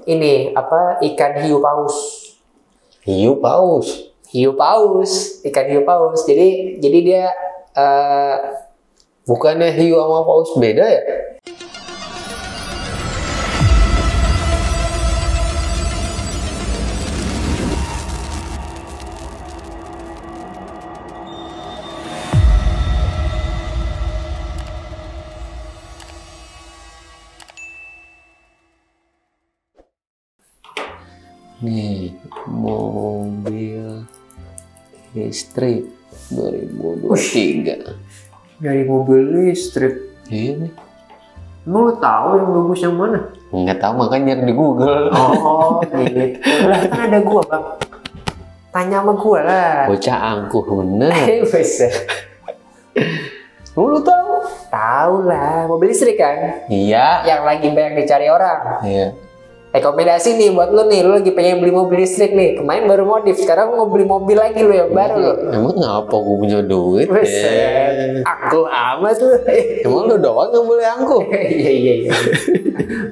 ini apa ikan hiu paus. Hiu paus. Hiu paus, ikan hiu paus. Jadi dia Bukannya hiu sama paus beda ya? Nih, mobil listrik 2023. dari mobil listrik. Ini Emang lo tahu yang bagus yang mana? nggak tahu, makanya nyari di Google. Oh, gitu. Lah kan ada gua, Bang. Tanya sama gua lah. Bocah angkuh bener. Bisa. Lu tahu? Tahu lah, mobil listrik kan? Iya. Yang lagi banyak dicari orang. Iya. Rekomendasi nih buat lu nih, lu lagi pengen beli mobil listrik nih. Kemarin baru modif, sekarang mau beli mobil lagi lu yang baru lu. Emang ngapa gue punya duit? Buset, aku amat lu. Emang lu doang yang boleh angkuh? Iya.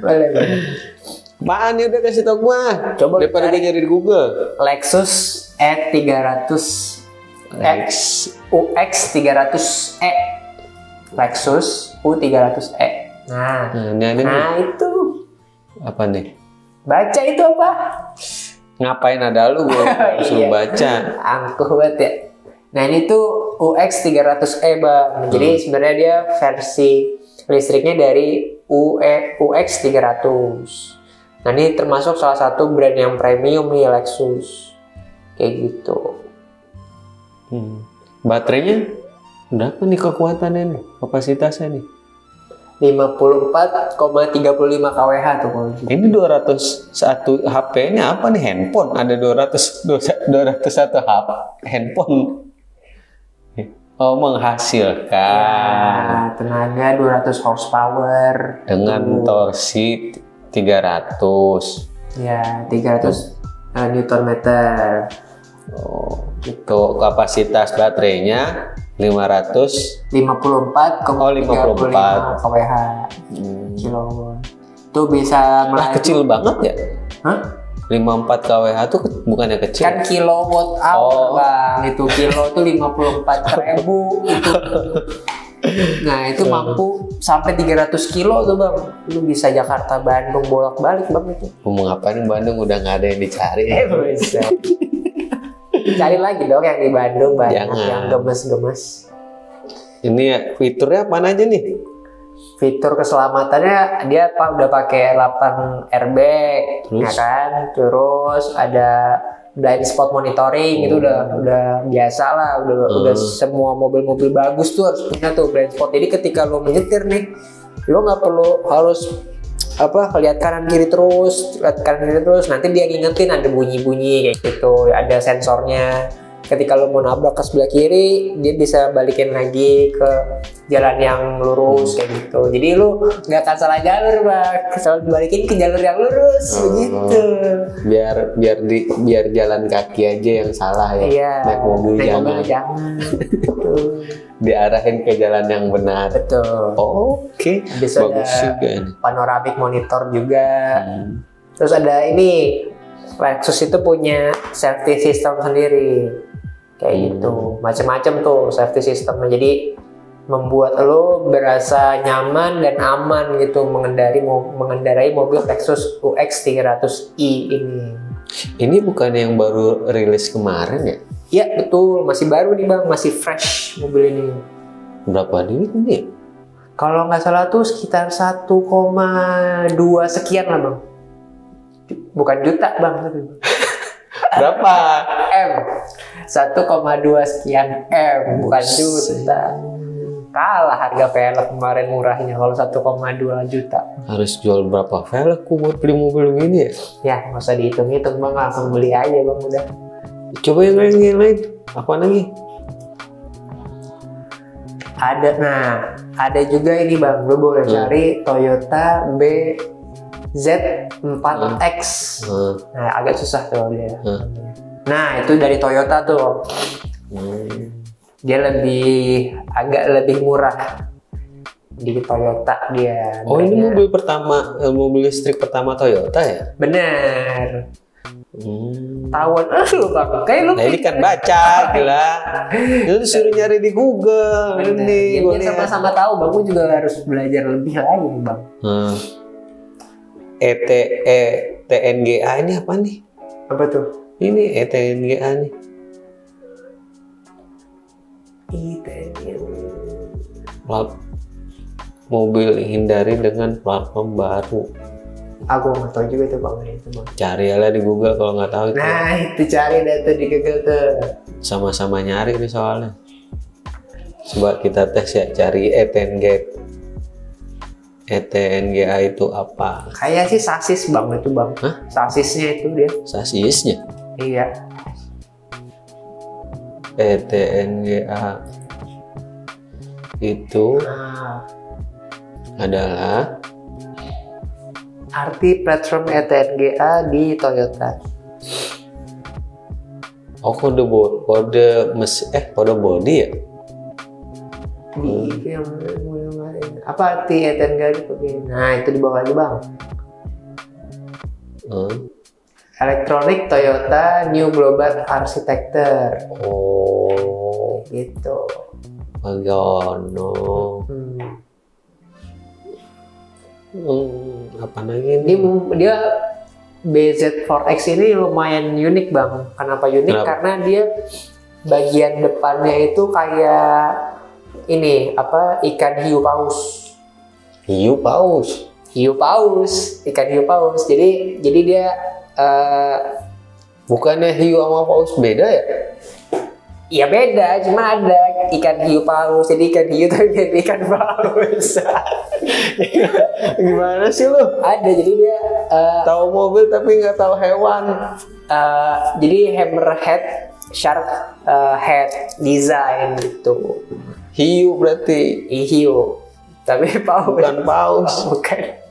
Boleh. Apaan ya, udah kasih tau gua. Coba daripada cari. gue nyari di Google. Lexus E300 X UX 300E. Lexus U300E. Nah, Ini nah itu. apa nih? Baca itu apa? Ngapain ada lu gue suruh Iya. baca? Angkuh banget ya. Nah ini tuh UX 300E Bang. Jadi sebenarnya dia versi listriknya dari UX 300. Nah ini termasuk salah satu brand yang premium nih Lexus. Kayak gitu. Baterainya berapa nih kekuatannya nih? Kapasitasnya nih? 54,35 kWh tuh kalau gitu. Ini 201 HP-nya apa nih? Handphone. Ada 201 handphone. Oh, menghasilkan Ya, tenaga 200 horsepower dengan torsi 300. ya 300 Newton meter. Oh, itu kapasitas baterainya 500. 54,35 kWh kilowatt. Tuh bisa Lah kecil banget ya? Hah? 54 kWh tuh bukannya kecil? Kan kilowatt hour Bang. Itu kilo tuh 54.000 itu. Nah itu mampu sampai 300 kilo tuh Bang. Lu bisa Jakarta Bandung bolak-balik Bang itu. Ngomong apaan, Bandung udah nggak ada yang dicari. Bisa. Cari lagi dong yang di Bandung banyak Jangan. yang gemes-gemes. Ini ya, fiturnya apaan aja nih? Fitur keselamatannya dia udah pakai 8 airbag, Terus? ya kan? Terus ada blind spot monitoring itu udah biasa lah, udah semua mobil-mobil bagus tuh harus punya tuh blind spot. Jadi ketika lo menyetir nih, lo nggak perlu harus lihat kanan kiri terus, nanti dia ngingetin ada bunyi-bunyi kayak gitu, ada sensornya. Ketika lo mau nabrak ke sebelah kiri, dia bisa balikin lagi ke jalan yang lurus kayak gitu. Jadi lo nggak akan salah jalur Bang, selalu dibalikin ke jalur yang lurus begitu. Biar jalan kaki aja yang salah ya. Iya. Naik mobil jangan. Gitu. Diarahin ke jalan yang benar. Betul. Oke. Bisa Bagus ada juga nih. panoramic monitor juga. Terus ada ini, Lexus itu punya safety system sendiri. Kayak gitu, macam-macam tuh safety systemnya. Jadi membuat lo berasa nyaman dan aman gitu mengendarai mobil Lexus UX 300i ini. Ini bukan yang baru rilis kemarin ya? Iya betul, masih baru nih Bang, masih fresh mobil ini. Berapa duit ini? Kalau nggak salah tuh sekitar 1,2 sekian lah Bang. Bukan juta Bang. Berapa? M. 1,2 sekian M, bukan juta. Kalah harga velg kemarin murahnya kalau 1,2 juta. Harus jual berapa velg buat beli mobil begini ya? Ya, nggak usah dihitung-hitung Bang, langsung beli aja Bang udah. Coba yang lain. Apa lagi? Ada juga ini Bang, lo boleh cari Toyota BZ4X. Nah, agak susah tuh dia. Nah, itu dari Toyota tuh. Dia agak lebih murah. di Toyota dia. Oh ini mobil pertama, mobil listrik pertama Toyota ya? Bener. Tahun lu bang, kayak lu. Nah ini kan baca, gila. Lu suruh nyari di Google. Bener. Ini Jadi sama-sama tahu, bang. Gue juga harus belajar lebih lagi nih bang. TNGA ini apa nih? Apa tuh? Ini TNGA nih. Plat mobil hindari dengan platform baru. Aku nggak tahu juga tuh bang itu bang. Cari aja di Google kalau nggak tahu itu. Nah itu cari data di Google tuh. Sama-sama nyari nih soalnya. Coba kita tes ya, cari ETNGA itu apa? Kayak sih sasis bang itu bang. Hah? Sasisnya itu dia. Sasisnya? Iya. ETNGA itu adalah arti platform ETNGA di Toyota. Oh kode kode body ya? Itu yang apa arti ETNGA itu? Nah itu di bawah aja bang. Electronic Toyota New Global Architecture. Oh gitu. Bagaimana? Apa lagi ini? Dia BZ4X ini lumayan unik bang. Kenapa unik? Kenapa? Karena dia bagian depannya itu kayak ini apa ikan hiu paus. Hiu paus. Hiu paus, ikan hiu paus. Jadi dia bukannya hiu sama paus beda ya? Iya beda, cuma ada ikan hiu paus, jadi ikan hiu tapi jadi ikan paus. Gimana sih lu? Ada, jadi dia tahu mobil tapi nggak tahu hewan. Jadi hammerhead shark head design gitu. Hiu berarti? Hiu, tapi paus. Bukan paus. Bukan.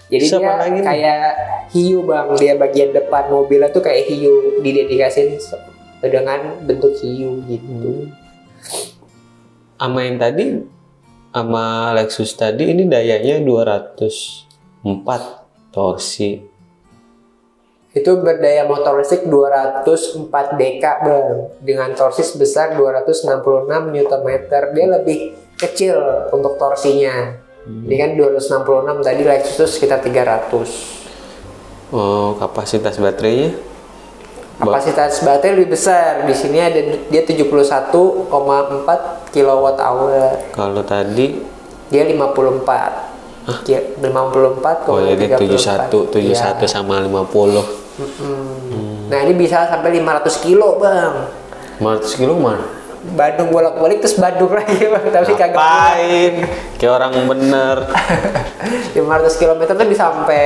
Jadi siapa dia lagi kayak hiu bang, dia bagian depan mobilnya tuh kayak hiu didedikasiin dengan bentuk hiu gitu. Sama yang tadi, sama Lexus tadi ini dayanya 204 torsi. Itu berdaya motor listrik 204 dk bang, dengan torsi sebesar 266 Nm. Dia lebih kecil untuk torsinya. Ini kan 266 tadi, Lexus sekitar 300. Oh, kapasitas baterainya? Kapasitas baterai lebih besar. Di sini ada dia 71,4 kWh. Kalau tadi dia 54. 54,34. Oh, jadi 71 sama 50. Nah, ini bisa sampai 500 kilo, Bang. 500 kilo mana? Bandung bolak-balik terus Bandung lagi, Bang. Tapi kagak. Ngapain? Kayak orang bener. 500 km tuh bisa sampai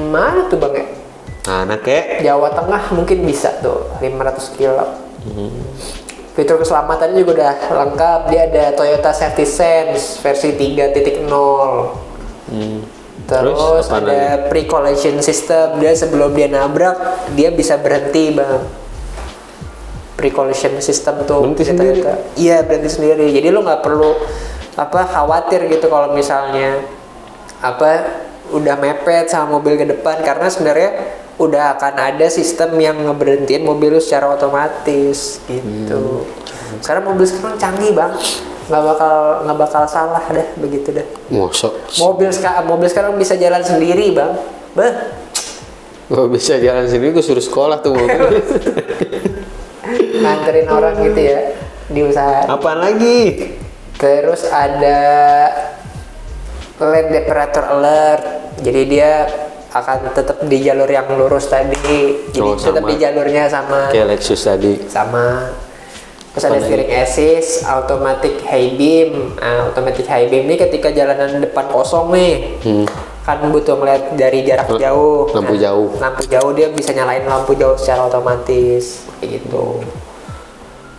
mana tuh, Bang ya? Mana kek? Jawa Tengah mungkin bisa tuh 500 kilo. Fitur keselamatannya juga udah lengkap. Dia ada Toyota Safety Sense versi 3.0. Terus ada pre-collision system. Dia sebelum dia nabrak dia bisa berhenti, Bang. Pre-collision system tuh berhenti sendiri. Iya, berhenti sendiri. Jadi lo nggak perlu khawatir gitu kalau misalnya udah mepet sama mobil ke depan, karena sebenarnya udah akan ada sistem yang ngeberhentiin mobil lu secara otomatis gitu. Sekarang mobil sekarang canggih, Bang. Nggak bakal salah dah begitu dah. Mosok. Mobil sekarang bisa jalan sendiri, Bang. Gak bisa jalan sendiri, gue suruh sekolah tuh mobil. Nganterin orang gitu ya, diusahain. Apaan lagi? Terus ada lane departure alert. Jadi dia akan tetap di jalur yang lurus tadi. Jadi tetap di jalurnya sama kayak Lexus tadi. Sama. Terus ada steering assist, automatic high beam. Nah, automatic high beam ini ketika jalanan depan kosong nih, kan butuh melihat dari jarak jauh. Lampu jauh. Lampu jauh dia bisa nyalain lampu jauh secara otomatis, kayak gitu.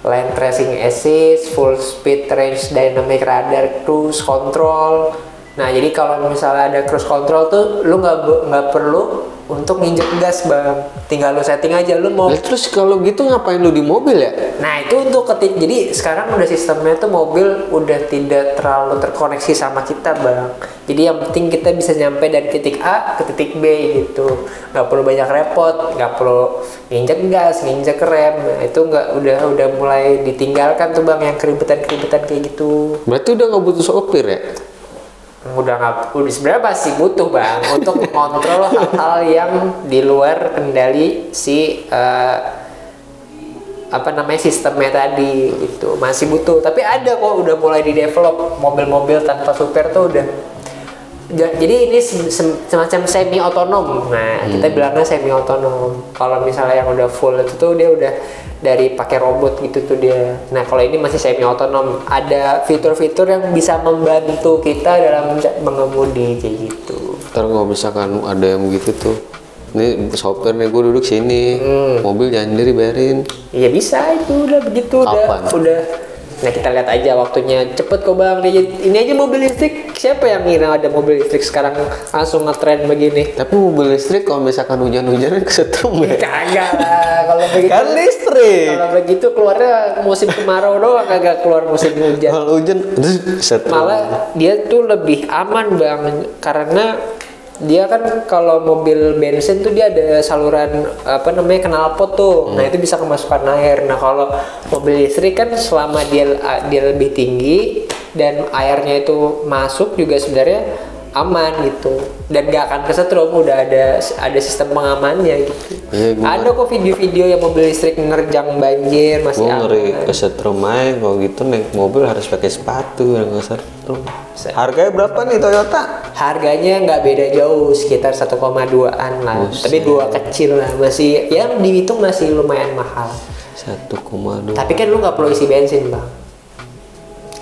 Lane tracing assist, full speed range dynamic radar, cruise control. Nah, jadi kalau misalnya ada cruise control tuh lu nggak perlu untuk nginjek gas bang. Tinggal lu setting aja lu mau. Nah, terus kalau gitu ngapain lu di mobil ya? Nah itu untuk jadi sekarang udah sistemnya tuh mobil udah tidak terlalu terkoneksi sama kita bang. Jadi yang penting kita bisa nyampe dari titik A ke titik B gitu. Nggak perlu banyak repot, nggak perlu nginjek gas, nginjek rem. Nah, itu nggak udah mulai ditinggalkan tuh bang yang keribetan kayak gitu. Berarti udah nggak butuh sopir ya? Udah sebenarnya masih butuh bang untuk mengontrol hal-hal yang di luar kendali si sistemnya tadi gitu, masih butuh. Tapi ada kok udah mulai di develop mobil-mobil tanpa supir tuh udah. Jadi ini semacam semi otonom. Nah kita bilangnya semi otonom. Kalau misalnya yang udah full itu tuh dia udah dari pakai robot gitu tuh dia. Nah kalau ini masih semi otonom, ada fitur-fitur yang bisa membantu kita dalam mengemudi kayak gitu. Ntar kalau misalkan ada yang begitu tuh, nih sopir nih gue duduk sini, mobil jangan sendiri bayarin. Iya bisa itu udah begitu. Kapan? udah. Nah kita lihat aja waktunya cepet kok bang. Ini aja mobil listrik, siapa yang ngira ada mobil listrik sekarang langsung ngetren begini? Tapi mobil listrik kalau misalkan hujan-hujan kesetrum ya? Kagak lah kalau begitu. Kan listrik. Kalau begitu keluarnya musim kemarau doang, kagak keluar musim hujan. Kalau hujan setrum. Malah dia tuh lebih aman bang, karena dia kan kalau mobil bensin tuh dia ada saluran knalpot tuh. Nah itu bisa kemasukan air. Nah kalau mobil listrik kan selama dia lebih tinggi dan airnya itu masuk juga sebenarnya aman gitu, dan gak akan kesetrum. Udah ada sistem pengamannya gitu. Ada kok video-video yang mobil listrik nerjang banjir masih aman. Ngeri kesetrum aja. Kalau gitu naik mobil harus pakai sepatu yang nggak setrum. Harganya berapa nih Toyota? Harganya nggak beda jauh, sekitar 1,2an lah. Tapi 2 kecil lah, masih yang dihitung masih lumayan mahal. 1,2. Tapi kan lu nggak perlu isi bensin bang,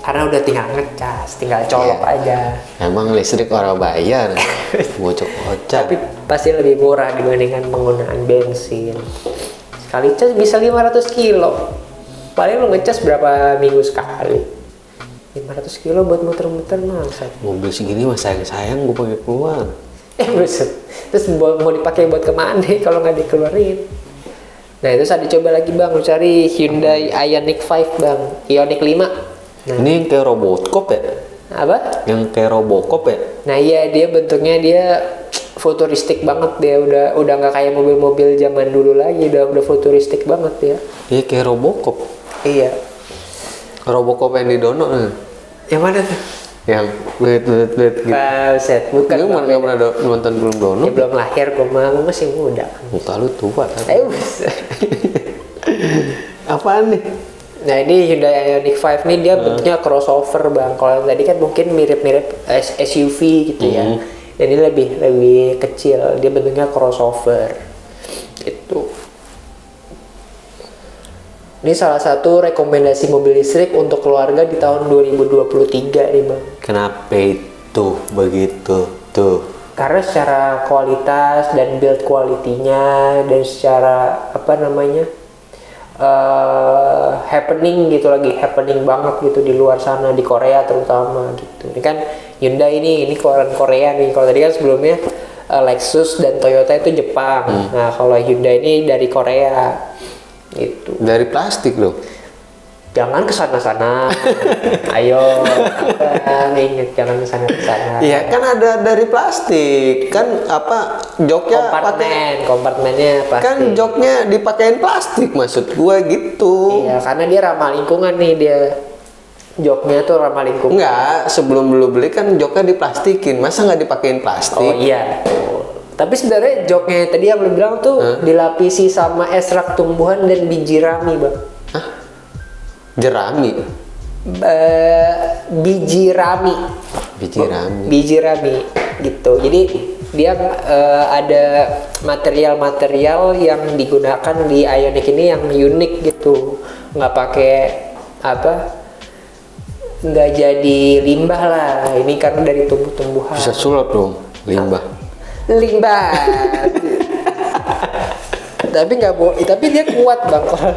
karena udah tinggal ngecas, tinggal colok aja. Emang listrik orang bayar, bocok-bocok. Tapi pasti lebih murah dibandingkan penggunaan bensin. Sekali cas bisa 500 kilo. Paling lu ngecas berapa minggu sekali? 500 kilo buat muter-muter masa. Mobil segini mah sayang gue pakai keluar. Buset. Terus mau dipakai buat kemana kalau nggak dikeluarin? Nah itu saya dicoba lagi bang, lu cari Hyundai Ioniq 5 bang, Ioniq 5. Nah. Ini yang kayak Robocop ya? Apa? Yang kayak Robocop ya? Nah iya, dia bentuknya dia futuristik banget, dia udah nggak kayak mobil-mobil zaman dulu lagi, udah futuristik banget ya. Iya kayak Robocop. Iya. Robocop yang di Dono nih. Yang mana tuh? Yang gitu. Set, bukan. Lu nggak pernah nonton belum Dono? Ya, belum lahir, gue masih muda. Muka lu tua kan? Apaan nih? Nah ini Hyundai Ioniq 5 nih dia bentuknya crossover bang. Kalau tadi kan mungkin mirip-mirip SUV gitu ya. Dan ini lebih kecil, dia bentuknya crossover. Itu. Ini salah satu rekomendasi mobil listrik untuk keluarga di tahun 2023 nih bang. Kenapa itu begitu tuh? Karena secara kualitas dan build quality-nya dan secara happening banget gitu di luar sana, di Korea terutama gitu. Ini kan Hyundai ini keluaran Korea nih. Kalau tadi kan sebelumnya Lexus dan Toyota itu Jepang. Nah kalau Hyundai ini dari Korea gitu. Dari plastik loh. Jangan kesana-sana. Ayo, inget jangan kesana-sana. Iya kan ada dari plastik kan, joknya kompartemennya plastik. Kan joknya dipakein plastik maksud gue gitu. Iya karena dia ramah lingkungan nih, dia joknya tuh ramah lingkungan. Enggak, sebelum lu beli kan joknya diplastikin, masa nggak dipakein plastik? Oh iya. Tapi sebenarnya joknya tadi yang lu bilang tuh dilapisi sama ekstrak tumbuhan dan biji rami bang. Hah? Jerami? Biji rami gitu. Jadi dia ada material-material yang digunakan di Ioniq ini yang unik gitu, nggak pakai nggak jadi limbah lah, ini karena dari tumbuh-tumbuhan. Bisa sulap dong limbah. Tapi nggak tapi dia kuat bang. Kalau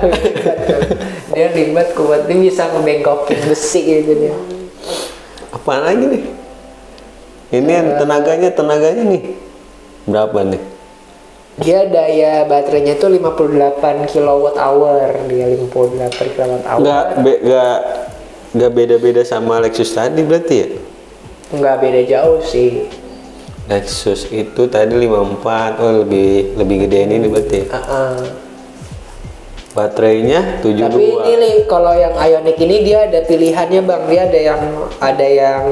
dia limbah kuat, dia bisa ngebengkokin besi gitu dia. Apaan lagi nih? Ini yang tenaganya nih berapa nih? Dia daya baterainya itu 58 kilowatt hour, dia 58 kilowatt hour. Nggak beda-beda sama Lexus tadi berarti ya? Nggak beda jauh sih. Lexus itu tadi 54, oh lebih gedein ini berarti ya? Baterainya 72. Tapi ini nih, kalau yang Ioniq ini dia ada pilihannya bang, dia ada yang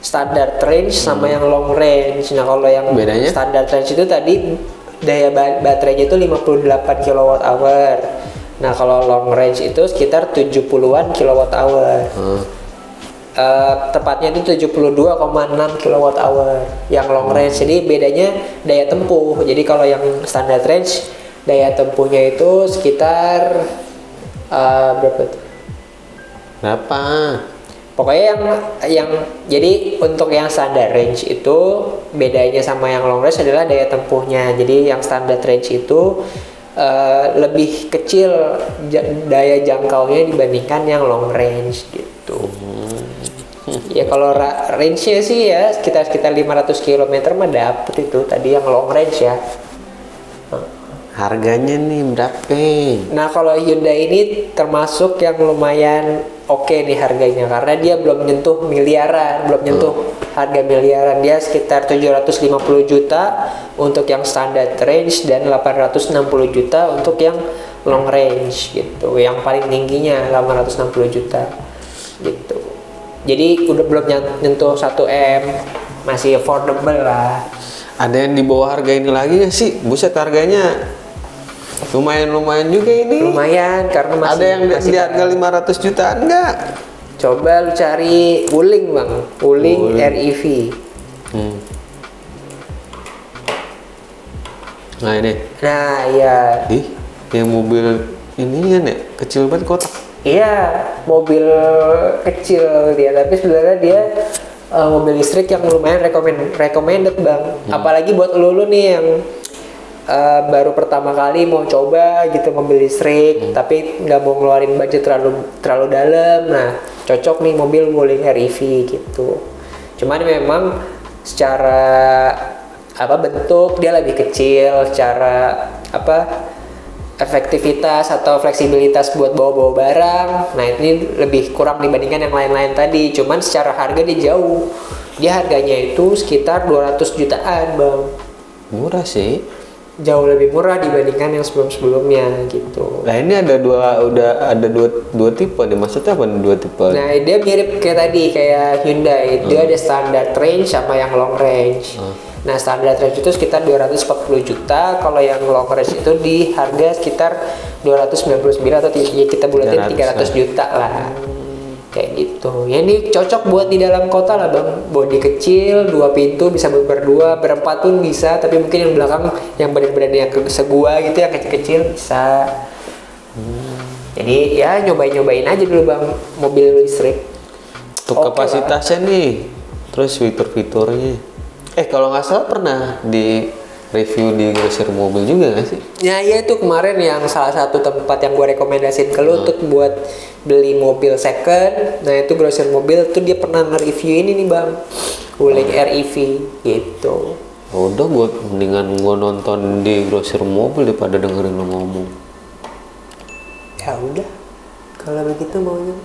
standard range sama yang long range. Nah kalau yang bedanya? Standard range itu tadi daya baterainya itu 58 kilowatt hour. Nah kalau long range itu sekitar 70-an kilowatt hour. Tepatnya itu 72,6 kilowatt hour yang long range. Jadi bedanya daya tempuh. Jadi kalau yang standard range daya tempuhnya itu sekitar berapa tuh? Berapa? Pokoknya yang jadi untuk yang standard range itu bedanya sama yang long range adalah daya tempuhnya. Jadi yang standard range itu lebih kecil daya jangkaunya dibandingkan yang long range gitu. Ya kalau range-nya sih ya sekitar 500 km mah dapet itu tadi yang long range ya. Harganya nih berapa? Nah kalau Hyundai ini termasuk yang lumayan oke nih harganya karena dia belum nyentuh miliaran, belum nyentuh harga miliaran. Dia sekitar 750 juta untuk yang standard range dan 860 juta untuk yang long range gitu. Yang paling tingginya 860 juta gitu. Jadi udah belum nyentuh 1M, masih affordable lah. Ada yang di bawah harga ini lagi nggak sih? Buset harganya lumayan juga ini. Lumayan karena masih ada yang di harga 500 jutaan nggak? Coba lu cari Wuling bang, Wuling REV. Nah ini. Nah ya. Ih, yang mobil ini kan ya kecil banget kotak. Iya, mobil kecil dia, tapi sebenarnya dia mobil listrik yang lumayan recommended bang. Apalagi buat lu nih yang baru pertama kali mau coba gitu mobil listrik, tapi nggak mau ngeluarin budget terlalu dalam. Nah, cocok nih mobil Wuling REV gitu. Cuman memang secara bentuk dia lebih kecil, secara efektivitas atau fleksibilitas buat bawa barang. Nah ini lebih kurang dibandingkan yang lain-lain tadi. Cuman secara harga dia jauh. Dia harganya itu sekitar 200 jutaan bang. Murah sih. Jauh lebih murah dibandingkan yang sebelum-sebelumnya gitu. Nah ini ada dua tipe nih. Maksudnya apa dua tipe? Nah dia mirip kayak tadi kayak Hyundai. Dia ada standard range sama yang long range. Nah standar range itu sekitar 240 juta, kalau yang long range itu di harga sekitar 299 atau ya kita bulatin 300 juta lah. Kayak gitu. Ya ini cocok buat di dalam kota lah bang. Bodi kecil, 2 pintu bisa berdua, berempat pun bisa. Tapi mungkin yang belakang yang badan-badan yang segua gitu yang kecil-kecil bisa. Jadi ya nyobain aja dulu bang mobil listrik. Untuk kapasitasnya nih, terus fitur-fiturnya. Kalau nggak salah pernah di review di grosir mobil juga nggak sih? Ya iya itu kemarin yang salah satu tempat yang gue rekomendasiin ke lu untuk buat beli mobil second. Nah itu grosir mobil tuh dia pernah nge-review ini nih bang, Wuling REV gitu. Udah mendingan gue nonton di grosir mobil daripada dengerin lo ngomong. Ya udah, kalau begitu maunya.